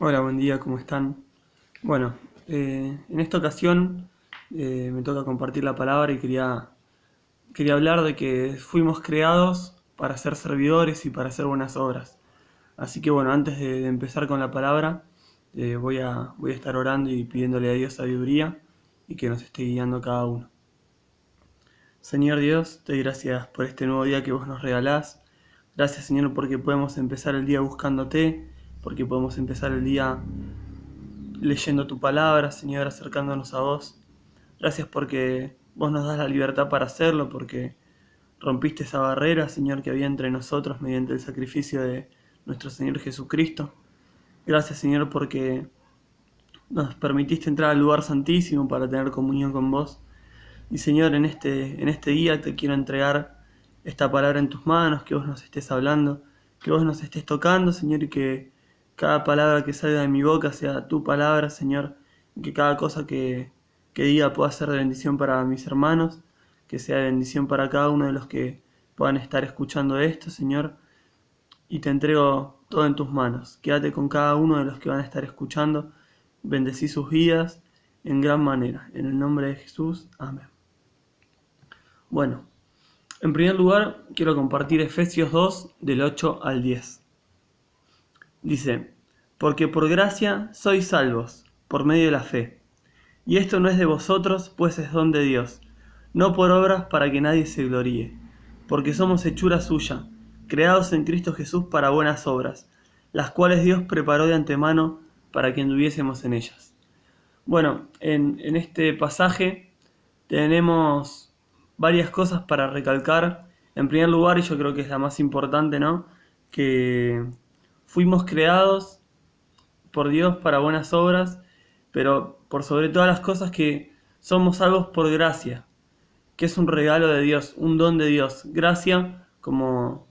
Hola, buen día, ¿cómo están? Bueno, en esta ocasión me toca compartir la palabra y quería hablar de que fuimos creados para ser servidores y para hacer buenas obras. Así que bueno, antes de empezar con la palabra, voy a estar orando y pidiéndole a Dios sabiduría y que nos esté guiando cada uno. Señor Dios, te doy gracias por este nuevo día que vos nos regalás. Gracias, Señor, porque podemos empezar el día buscándote, porque podemos empezar el día leyendo tu palabra, Señor, acercándonos a vos. Gracias porque vos nos das la libertad para hacerlo, porque rompiste esa barrera, Señor, que había entre nosotros mediante el sacrificio de nuestro Señor Jesucristo. Gracias, Señor, porque nos permitiste entrar al lugar santísimo para tener comunión con vos. Y Señor, en este día te quiero entregar esta palabra en tus manos, que vos nos estés hablando, que vos nos estés tocando, Señor, y que cada palabra que salga de mi boca sea tu palabra, Señor, y que cada cosa que diga pueda ser de bendición para mis hermanos, que sea de bendición para cada uno de los que puedan estar escuchando esto, Señor, y te entrego todo en tus manos. Quédate con cada uno de los que van a estar escuchando, bendecí sus vidas en gran manera. En el nombre de Jesús, amén. Bueno, en primer lugar quiero compartir Efesios 2 del 8 al 10. Dice, porque por gracia sois salvos, por medio de la fe. Y esto no es de vosotros, pues es don de Dios, no por obras para que nadie se gloríe, porque somos hechura suya, creados en Cristo Jesús para buenas obras, las cuales Dios preparó de antemano para que anduviésemos en ellas. Bueno, en este pasaje tenemos varias cosas para recalcar. En primer lugar, y yo creo que es la más importante, ¿no? Que fuimos creados por Dios para buenas obras, pero por sobre todas las cosas que somos salvos por gracia, que es un regalo de Dios, un don de Dios. Gracia, como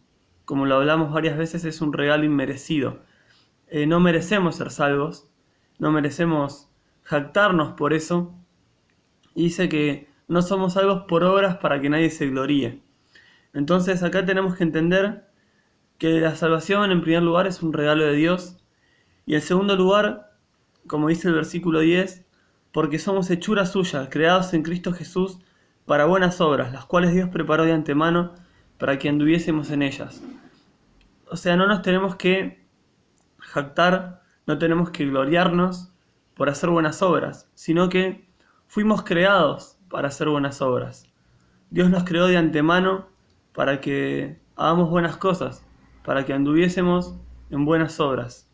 lo hablamos varias veces, es un regalo inmerecido. No merecemos ser salvos, no merecemos jactarnos por eso, y dice que no somos salvos por obras para que nadie se gloríe. Entonces acá tenemos que entender que la salvación en primer lugar es un regalo de Dios, y en segundo lugar, como dice el versículo 10, porque somos hechura suya, creados en Cristo Jesús para buenas obras, las cuales Dios preparó de antemano para que anduviésemos en ellas. O sea, no nos tenemos que jactar, no tenemos que gloriarnos por hacer buenas obras, sino que fuimos creados para hacer buenas obras. Dios nos creó de antemano para que hagamos buenas cosas, para que anduviésemos en buenas obras.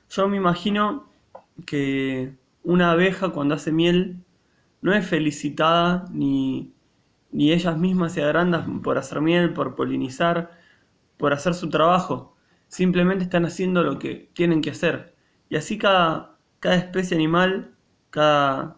Yo me imagino que una abeja cuando hace miel no es felicitada ni ellas mismas se agrandan por hacer miel, por polinizar, por hacer su trabajo. Simplemente están haciendo lo que tienen que hacer. Y así cada especie animal, cada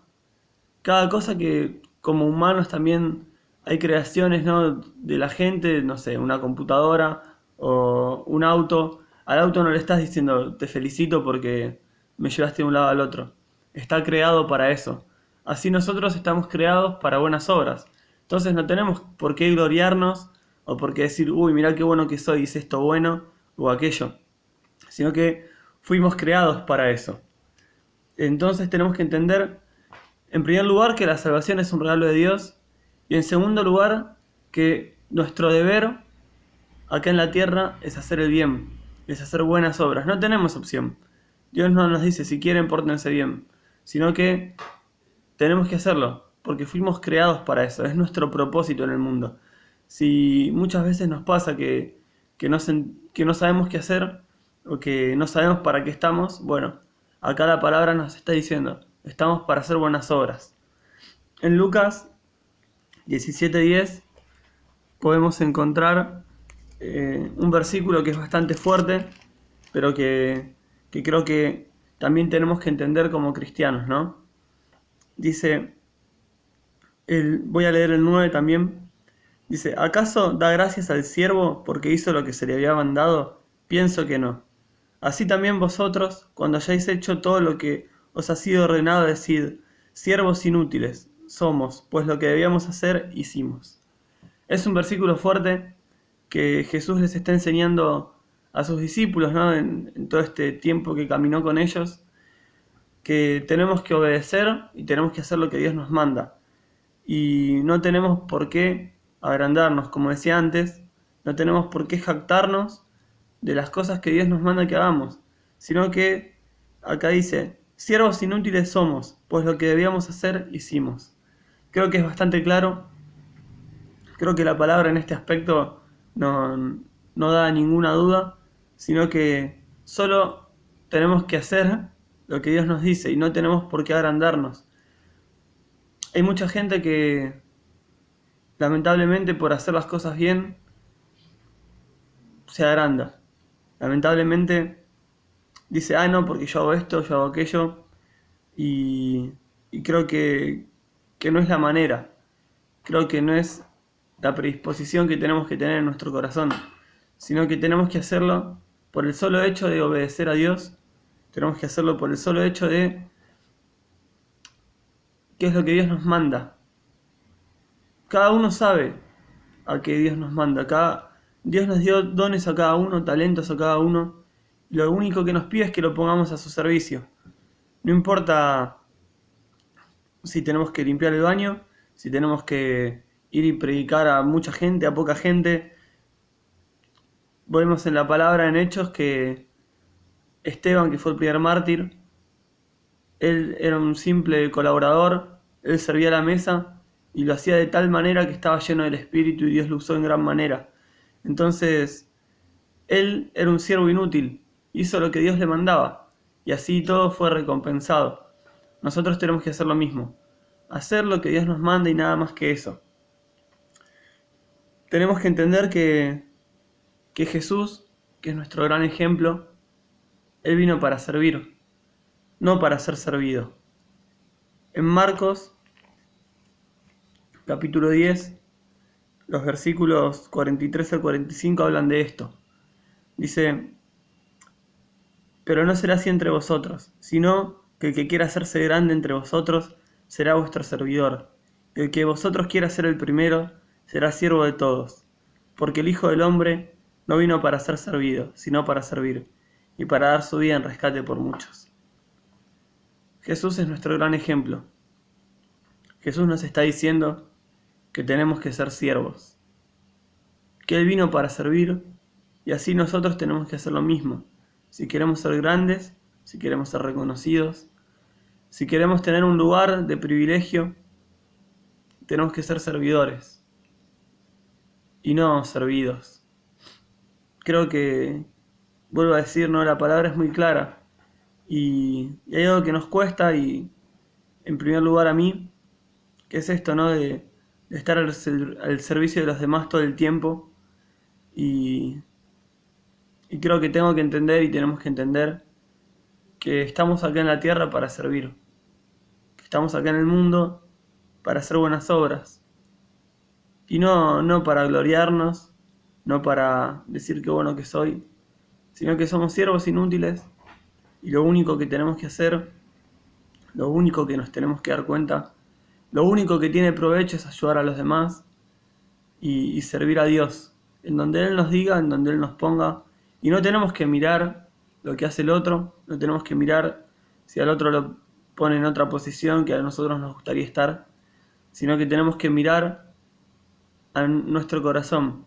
cosa que como humanos también hay creaciones, ¿no? De la gente, no sé, una computadora o un auto. Al auto no le estás diciendo te felicito porque me llevaste de un lado al otro. Está creado para eso. Así nosotros estamos creados para buenas obras. Entonces no tenemos por qué gloriarnos o por qué decir, uy, mirá qué bueno que soy, hice esto bueno o aquello. Sino que fuimos creados para eso. Entonces tenemos que entender, en primer lugar, que la salvación es un regalo de Dios. Y en segundo lugar, que nuestro deber acá en la tierra es hacer el bien, es hacer buenas obras. No tenemos opción. Dios no nos dice, si quieren, pórtense bien, sino que tenemos que hacerlo, porque fuimos creados para eso, es nuestro propósito en el mundo. Si muchas veces nos pasa que no sabemos qué hacer, o que no sabemos para qué estamos, bueno, acá la palabra nos está diciendo, estamos para hacer buenas obras. En Lucas 17:10 podemos encontrar un versículo que es bastante fuerte, pero que creo que también tenemos que entender como cristianos, ¿no? Dice, voy a leer el 9 también. Dice, ¿acaso da gracias al siervo porque hizo lo que se le había mandado? Pienso que no. Así también vosotros, cuando hayáis hecho todo lo que os ha sido ordenado, decid, siervos inútiles somos, pues lo que debíamos hacer, hicimos. Es un versículo fuerte que Jesús les está enseñando a sus discípulos, ¿no? En todo este tiempo que caminó con ellos, que tenemos que obedecer y tenemos que hacer lo que Dios nos manda. Y no tenemos por qué agrandarnos, como decía antes, no tenemos por qué jactarnos de las cosas que Dios nos manda que hagamos, sino que acá dice, siervos inútiles somos, pues lo que debíamos hacer hicimos. Creo que es bastante claro, creo que la palabra en este aspecto no da ninguna duda, sino que solo tenemos que hacer lo que Dios nos dice y no tenemos por qué agrandarnos. Hay mucha gente que lamentablemente por hacer las cosas bien se agranda. Lamentablemente dice, no, porque yo hago esto, yo hago aquello, y, y creo que no es la manera. Creo que no es la predisposición que tenemos que tener en nuestro corazón, sino que tenemos que hacerlo por el solo hecho de obedecer a Dios, tenemos que hacerlo por el solo hecho de qué es lo que Dios nos manda. Cada uno sabe a qué Dios nos manda. Dios nos dio dones a cada uno, talentos a cada uno. Y lo único que nos pide es que lo pongamos a su servicio. No importa si tenemos que limpiar el baño, si tenemos que ir y predicar a mucha gente, a poca gente. Vemos en la palabra, en Hechos, que Esteban, que fue el primer mártir, él era un simple colaborador, él servía a la mesa y lo hacía de tal manera que estaba lleno del Espíritu y Dios lo usó en gran manera. Entonces, él era un siervo inútil, hizo lo que Dios le mandaba y así todo fue recompensado. Nosotros tenemos que hacer lo mismo, hacer lo que Dios nos manda y nada más que eso. Tenemos que entender que Jesús, que es nuestro gran ejemplo, Él vino para servir, no para ser servido. En Marcos, capítulo 10, los versículos 43 al 45 hablan de esto. Dice, pero no será así entre vosotros, sino que el que quiera hacerse grande entre vosotros será vuestro servidor. Y el que vosotros quiera ser el primero será siervo de todos. Porque el Hijo del Hombre no vino para ser servido, sino para servir, y para dar su vida en rescate por muchos. Jesús es nuestro gran ejemplo. Jesús nos está diciendo que tenemos que ser siervos, que Él vino para servir, y así nosotros tenemos que hacer lo mismo. Si queremos ser grandes, si queremos ser reconocidos, si queremos tener un lugar de privilegio, tenemos que ser servidores y no servidos. Creo que, vuelvo a decir, ¿no? La palabra es muy clara y hay algo que nos cuesta y, en primer lugar a mí, que es esto, ¿no? De estar al servicio de los demás todo el tiempo y creo que tengo que entender y tenemos que entender que estamos acá en la tierra para servir, que estamos acá en el mundo para hacer buenas obras y no para gloriarnos, no para decir qué bueno que soy, sino que somos siervos inútiles y lo único que tenemos que hacer, lo único que nos tenemos que dar cuenta, lo único que tiene provecho es ayudar a los demás y servir a Dios, en donde Él nos diga, en donde Él nos ponga, y no tenemos que mirar lo que hace el otro, no tenemos que mirar si al otro lo pone en otra posición que a nosotros nos gustaría estar, sino que tenemos que mirar a nuestro corazón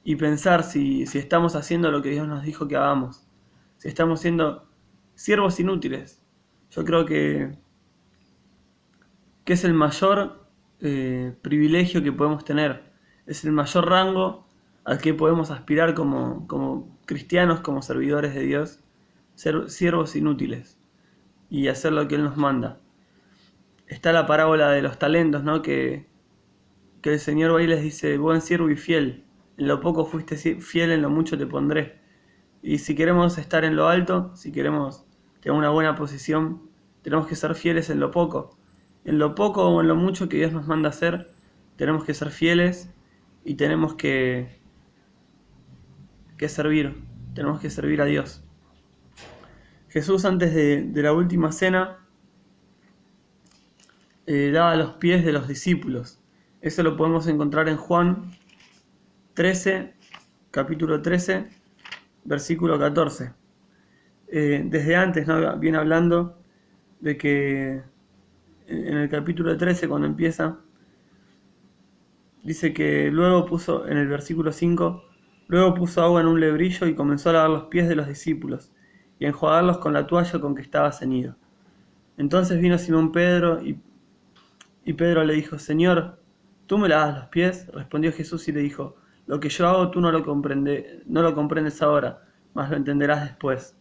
y pensar si estamos haciendo lo que Dios nos dijo que hagamos, si estamos siendo siervos inútiles. Yo creo que es el mayor privilegio que podemos tener, es el mayor rango al que podemos aspirar como cristianos, como servidores de Dios, ser siervos inútiles y hacer lo que Él nos manda. Está la parábola de los talentos, ¿no? Que el Señor va y les dice, buen siervo y fiel, en lo poco fuiste fiel, en lo mucho te pondré. Y si queremos estar en lo alto, si queremos tener una buena posición, tenemos que ser fieles en lo poco. En lo poco o en lo mucho que Dios nos manda hacer, tenemos que ser fieles y tenemos que servir, tenemos que servir a Dios. Jesús antes de la última cena daba los pies de los discípulos. Eso lo podemos encontrar en Juan 13, capítulo 13, versículo 14. Desde antes, ¿no?, viene hablando de que en el capítulo 13, cuando empieza, dice que luego puso, en el versículo 5, luego puso agua en un lebrillo y comenzó a lavar los pies de los discípulos y a enjuagarlos con la toalla con que estaba ceñido. Entonces vino Simón Pedro y Pedro le dijo: Señor, ¿tú me lavas los pies? Respondió Jesús y le dijo: lo que yo hago tú no lo comprendes ahora, mas lo entenderás después.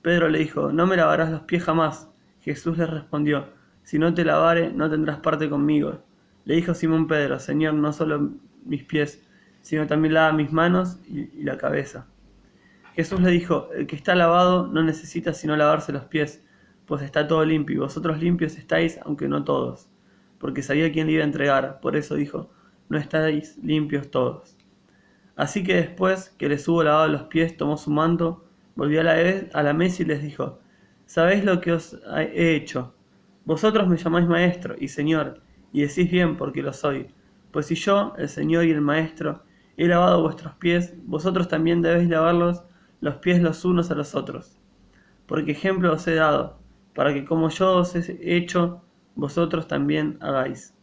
Pedro le dijo: no me lavarás los pies jamás. Jesús le respondió: si no te lavare, no tendrás parte conmigo. Le dijo Simón Pedro: Señor, no solo mis pies, sino también lava mis manos y la cabeza. Jesús le dijo: el que está lavado no necesita sino lavarse los pies, pues está todo limpio, y vosotros limpios estáis, aunque no todos. Porque sabía quién le iba a entregar, por eso dijo: no estáis limpios todos. Así que después que les hubo lavado los pies, tomó su manto, volvió a la mesa y les dijo: ¿sabéis lo que os he hecho? Vosotros me llamáis maestro y señor, y decís bien, porque lo soy. Pues si yo, el Señor y el Maestro, he lavado vuestros pies, vosotros también debéis lavarlos los pies los unos a los otros. Porque ejemplo os he dado, para que como yo os he hecho, vosotros también hagáis.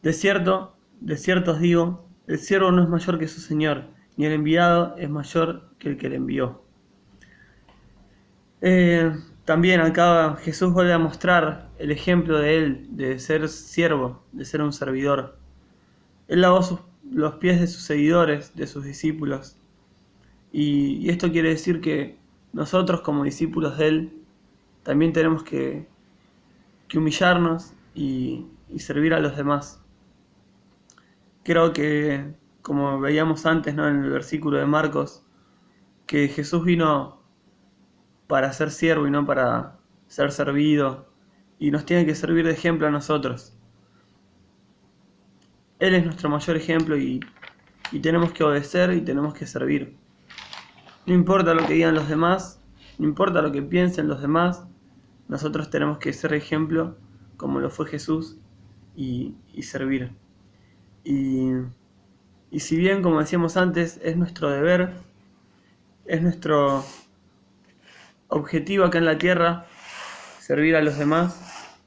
De cierto os digo, el siervo no es mayor que su señor, ni el enviado es mayor que el que le envió. También acá Jesús vuelve a mostrar el ejemplo de él, de ser siervo, de ser un servidor. Él lavó los pies de sus seguidores, de sus discípulos. Y esto quiere decir que nosotros, como discípulos de él, también tenemos que humillarnos y servir a los demás. Creo que, como veíamos antes, ¿no?, en el versículo de Marcos, que Jesús vino para ser siervo y no para ser servido, y nos tiene que servir de ejemplo a nosotros. Él es nuestro mayor ejemplo y tenemos que obedecer y tenemos que servir. No importa lo que digan los demás, no importa lo que piensen los demás, nosotros tenemos que ser ejemplo como lo fue Jesús y servir. Y si bien, como decíamos antes, es nuestro deber, es nuestro objetivo acá en la tierra, servir a los demás,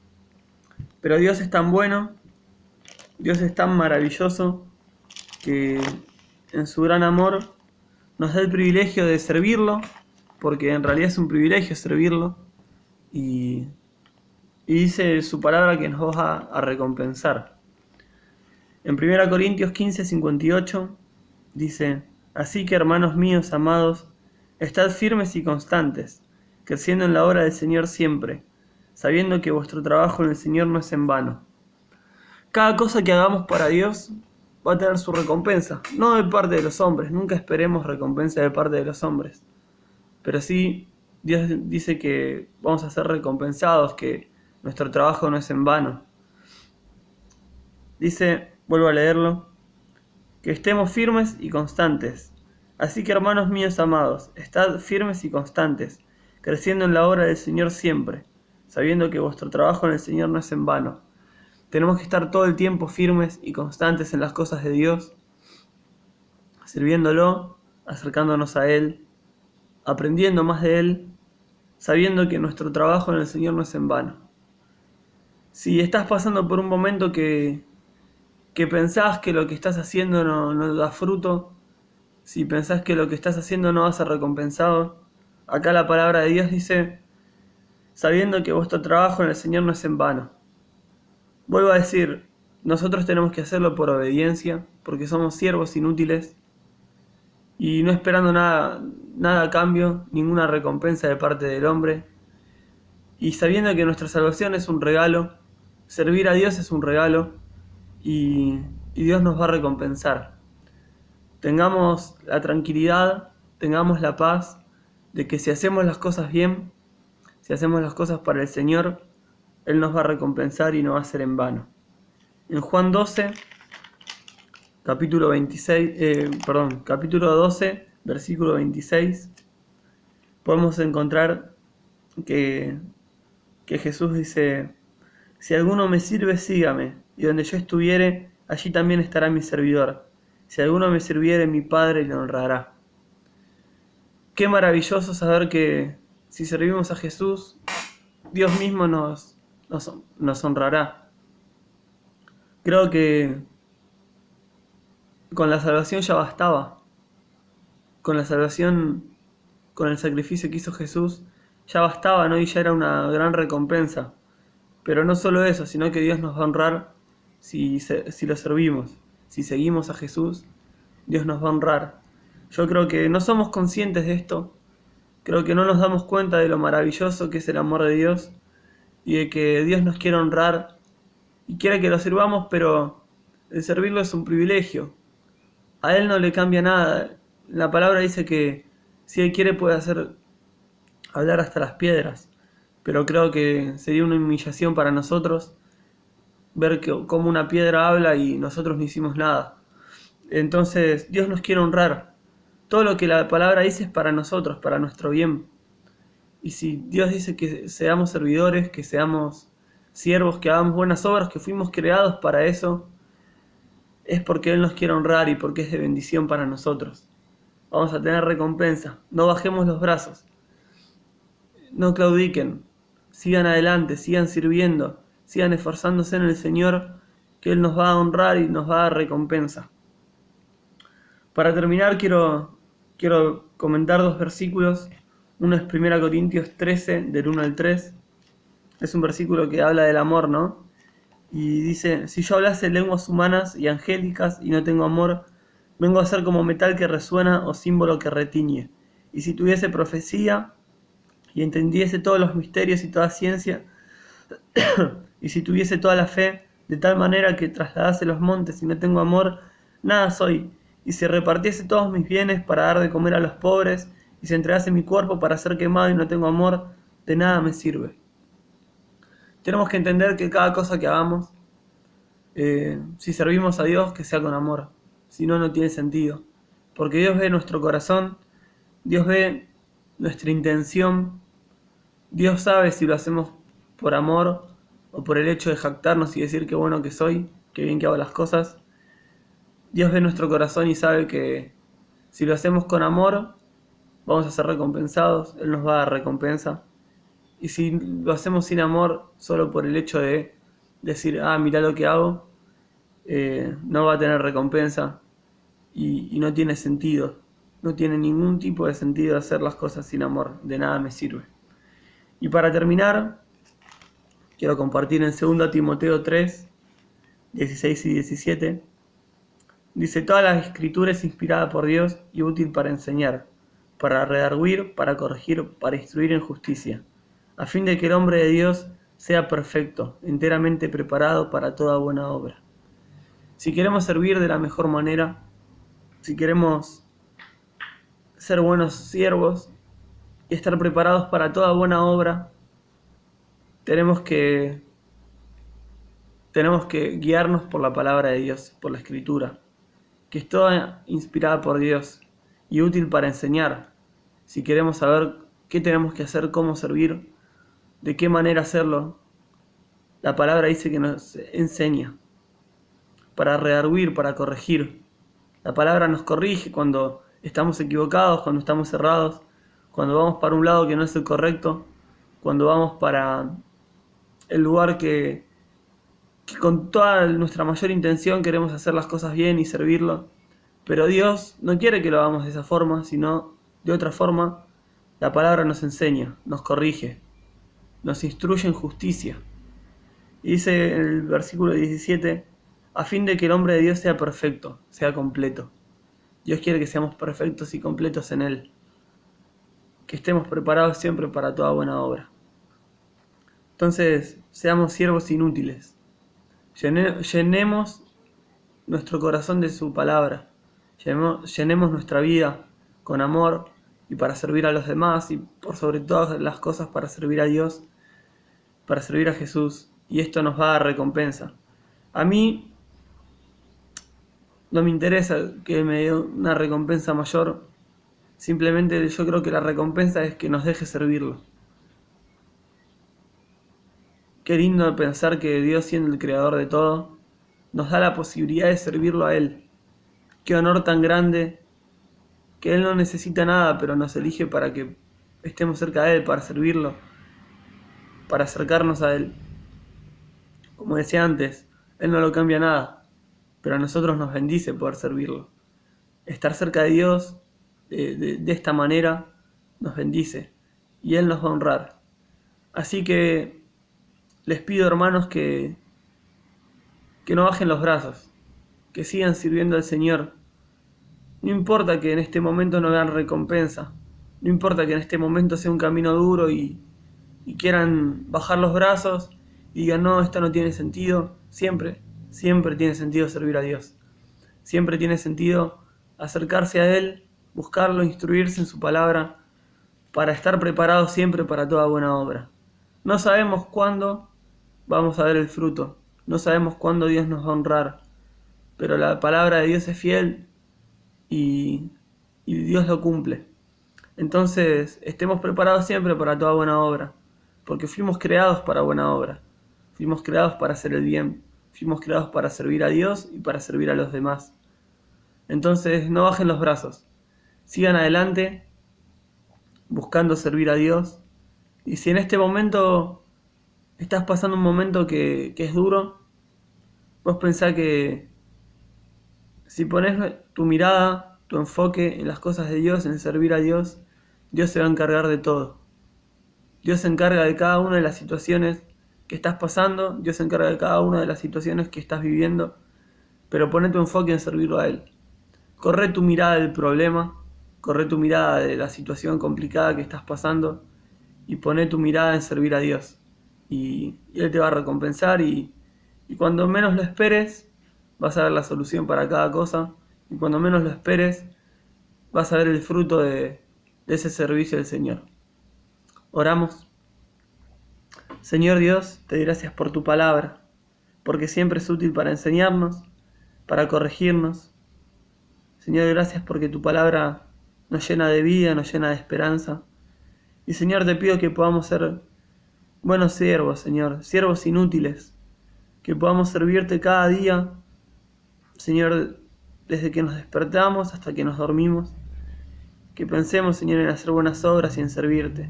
pero Dios es tan bueno, Dios es tan maravilloso, que en su gran amor nos da el privilegio de servirlo, porque en realidad es un privilegio servirlo, y dice su palabra que nos va a recompensar. En 1 Corintios 15:58 dice: así que, hermanos míos amados, estad firmes y constantes, creciendo en la obra del Señor siempre, sabiendo que vuestro trabajo en el Señor no es en vano. Cada cosa que hagamos para Dios va a tener su recompensa, no de parte de los hombres, nunca esperemos recompensa de parte de los hombres, pero sí Dios dice que vamos a ser recompensados, que nuestro trabajo no es en vano. Dice, vuelvo a leerlo, que estemos firmes y constantes. Así que, hermanos míos amados, estad firmes y constantes, creciendo en la obra del Señor siempre, sabiendo que vuestro trabajo en el Señor no es en vano. Tenemos que estar todo el tiempo firmes y constantes en las cosas de Dios, sirviéndolo, acercándonos a Él, aprendiendo más de Él, sabiendo que nuestro trabajo en el Señor no es en vano. Si estás pasando por un momento que pensás que lo que estás haciendo no da fruto, si pensás que lo que estás haciendo no va a ser recompensado, acá la palabra de Dios dice, sabiendo que vuestro trabajo en el Señor no es en vano. Vuelvo a decir, nosotros tenemos que hacerlo por obediencia, porque somos siervos inútiles, y no esperando nada a cambio, ninguna recompensa de parte del hombre, y sabiendo que nuestra salvación es un regalo, servir a Dios es un regalo, y Dios nos va a recompensar. Tengamos la tranquilidad, tengamos la paz de que si hacemos las cosas bien, si hacemos las cosas para el Señor, Él nos va a recompensar y no va a ser en vano. En Juan 12, capítulo 12, versículo 26, podemos encontrar que Jesús dice: si alguno me sirve, sígame, y donde yo estuviere, allí también estará mi servidor. Si alguno me sirviere, mi Padre le honrará. Qué maravilloso saber que si servimos a Jesús, Dios mismo nos honrará. Creo que con la salvación ya bastaba. Con la salvación, con el sacrificio que hizo Jesús, ya bastaba, ¿no? Y ya era una gran recompensa. Pero no solo eso, sino que Dios nos va a honrar si lo servimos. Si seguimos a Jesús, Dios nos va a honrar. Yo creo que no somos conscientes de esto. Creo que no nos damos cuenta de lo maravilloso que es el amor de Dios y de que Dios nos quiere honrar y quiere que lo sirvamos, pero el servirlo es un privilegio. A Él no le cambia nada. La palabra dice que si Él quiere puede hacer hablar hasta las piedras, pero creo que sería una humillación para nosotros ver cómo una piedra habla y nosotros no hicimos nada. Entonces Dios nos quiere honrar. Todo lo que la palabra dice es para nosotros, para nuestro bien. Y si Dios dice que seamos servidores, que seamos siervos, que hagamos buenas obras, que fuimos creados para eso, es porque Él nos quiere honrar y porque es de bendición para nosotros. Vamos a tener recompensa. No bajemos los brazos. No claudiquen. Sigan adelante, sigan sirviendo, sigan esforzándose en el Señor, que Él nos va a honrar y nos va a dar recompensa. Para terminar, quiero comentar 2 versículos. Uno es 1 Corintios 13, del 1 al 3. Es un versículo que habla del amor, ¿no? Y dice: si yo hablase lenguas humanas y angélicas y no tengo amor, vengo a ser como metal que resuena o símbolo que retiñe. Y si tuviese profecía y entendiese todos los misterios y toda ciencia, y si tuviese toda la fe, de tal manera que trasladase los montes y no tengo amor, nada soy. Y si repartiese todos mis bienes para dar de comer a los pobres, y si entregase mi cuerpo para ser quemado y no tengo amor, de nada me sirve. Tenemos que entender que cada cosa que hagamos, si servimos a Dios, que sea con amor. Si no, no tiene sentido. Porque Dios ve nuestro corazón, Dios ve nuestra intención, Dios sabe si lo hacemos por amor o por el hecho de jactarnos y decir qué bueno que soy, qué bien que hago las cosas. Dios ve nuestro corazón y sabe que si lo hacemos con amor, vamos a ser recompensados, Él nos va a dar recompensa. Y si lo hacemos sin amor, solo por el hecho de decir, mirá lo que hago, no va a tener recompensa y no tiene sentido. No tiene ningún tipo de sentido hacer las cosas sin amor, de nada me sirve. Y para terminar, quiero compartir en 2 Timoteo 3, 16 y 17. Dice: toda la escritura es inspirada por Dios y útil para enseñar, para redarguir, para corregir, para instruir en justicia, a fin de que el hombre de Dios sea perfecto, enteramente preparado para toda buena obra. Si queremos servir de la mejor manera, si queremos ser buenos siervos y estar preparados para toda buena obra, tenemos que guiarnos por la palabra de Dios, por la Escritura, que es toda inspirada por Dios y útil para enseñar. Si queremos saber qué tenemos que hacer, cómo servir, de qué manera hacerlo, la palabra dice que nos enseña. Para redarguir, para corregir. La palabra nos corrige cuando estamos equivocados, cuando estamos errados, cuando vamos para un lado que no es el correcto, cuando vamos para el lugar que con toda nuestra mayor intención queremos hacer las cosas bien y servirlo. Pero Dios no quiere que lo hagamos de esa forma, sino de otra forma. La palabra nos enseña, nos corrige, nos instruye en justicia. Y dice en el versículo 17, a fin de que el hombre de Dios sea perfecto, sea completo. Dios quiere que seamos perfectos y completos en Él, que estemos preparados siempre para toda buena obra. Entonces, seamos siervos inútiles. Llenemos nuestro corazón de su palabra. Llenemos nuestra vida con amor y para servir a los demás y por sobre todas las cosas para servir a Dios, para servir a Jesús. Y esto nos va a dar recompensa. A mí no me interesa que me dé una recompensa mayor. Simplemente yo creo que la recompensa es que nos deje servirlo. Qué lindo pensar que Dios, siendo el creador de todo, nos da la posibilidad de servirlo a Él. Qué honor tan grande que Él no necesita nada, pero nos elige para que estemos cerca de Él, para servirlo, para acercarnos a Él. Como decía antes, Él no lo cambia nada, pero a nosotros nos bendice poder servirlo. Estar cerca de Dios de esta manera nos bendice y Él nos va a honrar. Así que les pido, hermanos, que no bajen los brazos, que sigan sirviendo al Señor. No importa que en este momento no vean recompensa, no importa que en este momento sea un camino duro y quieran bajar los brazos y digan, no, esto no tiene sentido. Siempre tiene sentido servir a Dios. Siempre tiene sentido acercarse a Él, buscarlo, instruirse en su palabra, para estar preparados siempre para toda buena obra. No sabemos cuándo vamos a ver el fruto, no sabemos cuándo Dios nos va a honrar, pero la palabra de Dios es fiel y Dios lo cumple. Entonces, estemos preparados siempre para toda buena obra, porque fuimos creados para buena obra, fuimos creados para hacer el bien, fuimos creados para servir a Dios y para servir a los demás. Entonces, no bajen los brazos, sigan adelante buscando servir a Dios. Y si en este momento estás pasando un momento que es duro, vos pensá que si pones tu mirada, tu enfoque en las cosas de Dios, en servir a Dios, Dios se va a encargar de todo. Dios se encarga de cada una de las situaciones que estás pasando, Dios se encarga de cada una de las situaciones que estás viviendo, pero poné tu enfoque en servirlo a Él. Corre tu mirada del problema, corre tu mirada de la situación complicada que estás pasando y poné tu mirada en servir a Dios. Y Él te va a recompensar y cuando menos lo esperes, vas a ver la solución para cada cosa. Y cuando menos lo esperes, vas a ver el fruto de ese servicio del Señor. Oramos. Señor Dios, te doy gracias por tu palabra, porque siempre es útil para enseñarnos, para corregirnos. Señor, gracias porque tu palabra nos llena de vida, nos llena de esperanza. Y Señor, te pido que podamos ser buenos siervos, Señor, siervos inútiles, que podamos servirte cada día, Señor, desde que nos despertamos hasta que nos dormimos, que pensemos, Señor, en hacer buenas obras y en servirte.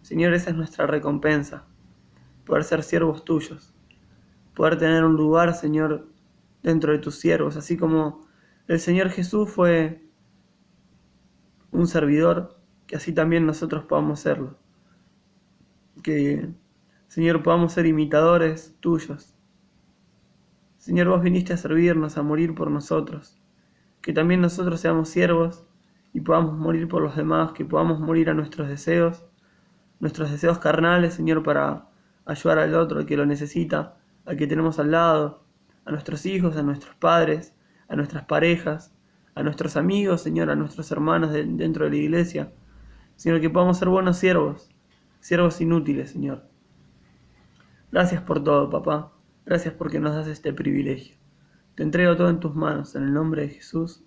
Señor, esa es nuestra recompensa, poder ser siervos tuyos, poder tener un lugar, Señor, dentro de tus siervos, así como el Señor Jesús fue un servidor, que así también nosotros podamos serlo. Que, Señor, podamos ser imitadores tuyos. Señor, vos viniste a servirnos, a morir por nosotros. Que también nosotros seamos siervos y podamos morir por los demás, que podamos morir a nuestros deseos carnales, Señor, para ayudar al otro, al que lo necesita, al que tenemos al lado, a nuestros hijos, a nuestros padres, a nuestras parejas, a nuestros amigos, Señor, a nuestros hermanos dentro de la iglesia. Señor, que podamos ser buenos siervos, siervos inútiles, Señor. Gracias por todo, papá. Gracias porque nos das este privilegio. Te entrego todo en tus manos, en el nombre de Jesús.